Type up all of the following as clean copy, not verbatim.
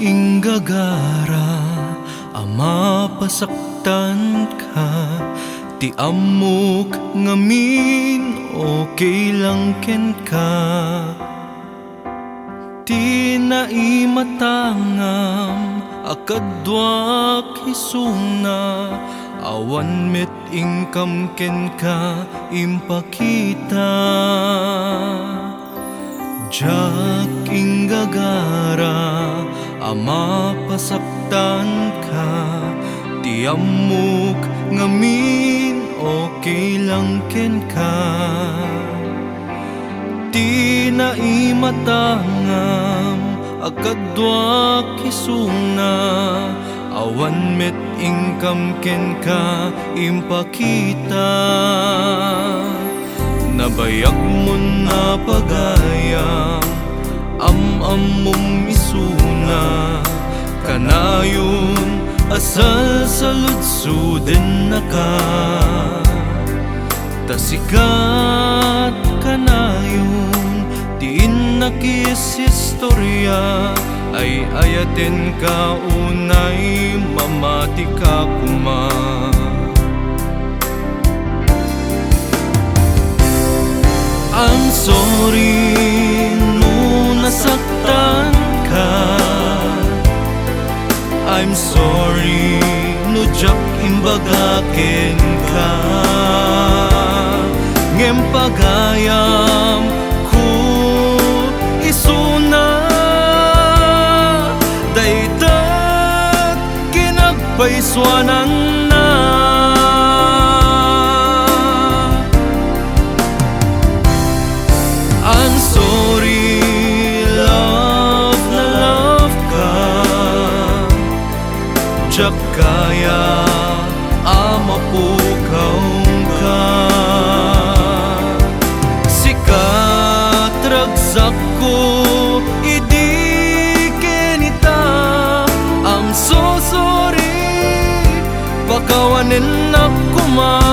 Inggagara, ama pasaktan ka, ti amok ngamin okay lang ken ka. Ti naimatangam akadwak isuna, awan met ingkam ken ka impakita. Jak inggagara, ama pasaktan ka, ti amok ngamin okay lang ken ka. Ti naimatangam akadwak isuna, awan met ingkam ken ka impakita. Nabayag mo na pagayam am-amom isuna, kanayon asal sa ludsuden na ka. Tasikat kanayon diin nakis istorya, ay ayaten ka unay mamati ka kuma. I'm sorry no nasaktan ka, I'm sorry no jak imbagaken ka. Ngem pagayam ko isuna, daytat kinagpaiswanan na. I'm sorry, love na love ka, jak kaya amapukaw ka. Sikat ragsak ko idi kenita, I'm so sorry pakawanin ako man.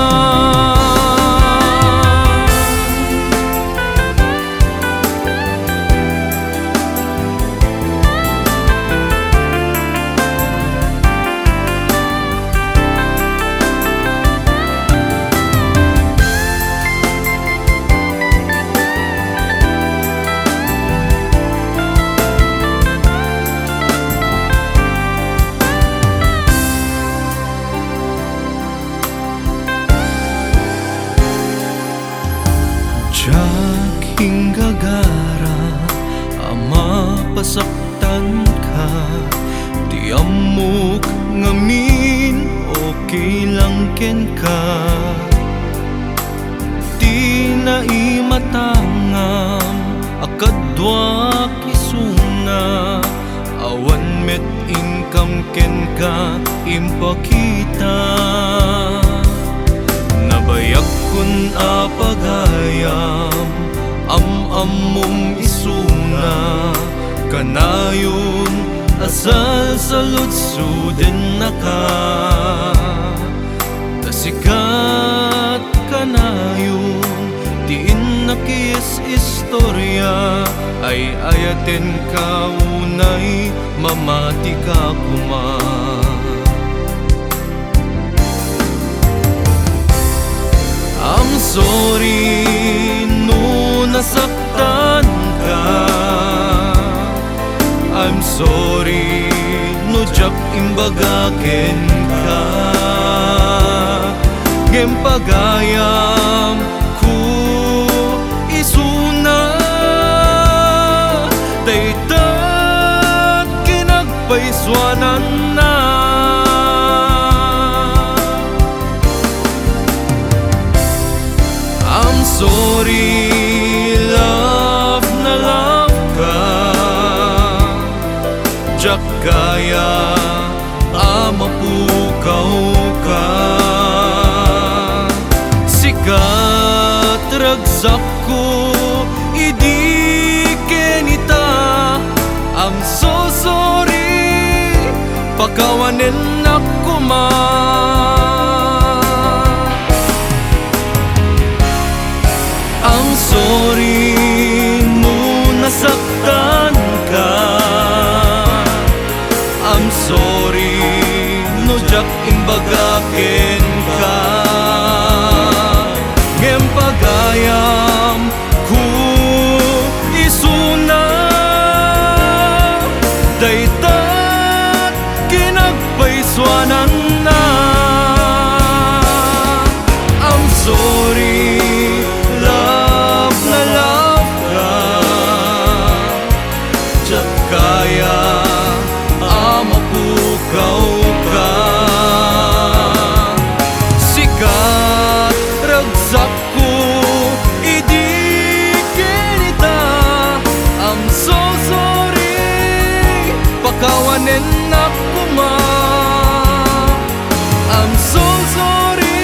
Jak inggagara, ama pasaktan ka, ti amok ngamin okay lang ken ka. Ti naimatangam akadwak isuna, awan met ingkam ken ka impakita. Nabayag kun apagayam am-amom isuna, kanayon asal sa ludsuden na ka. Tasikat kanayon diin nakis istorya, ay ayaten ka unay mamati ka kuma. I'm sorry no nasaktan ka, I'm sorry no jak imbagaken ka. Ngem pagayam ko isuna, daytat kinagpaiswanan na. I'm sorry, love na love ka, jak kaya amapukaw ka. Sikat ragsak ko idi kenita, I'm so sorry pakawanin ako man. I'm sorry no nasaktan ka, gagayam ku isuna daytat kinagpaiswanan na. I'm sorry, love na love ka, tiyat kaya amapukaw ka. Sikat ragsak ko idi kinita, I'm so sorry pakawanen ako ma. I'm so sorry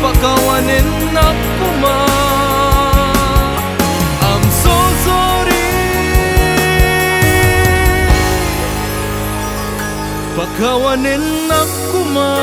pakawanen ako ma. I'm so sorry pakawanen ako ma.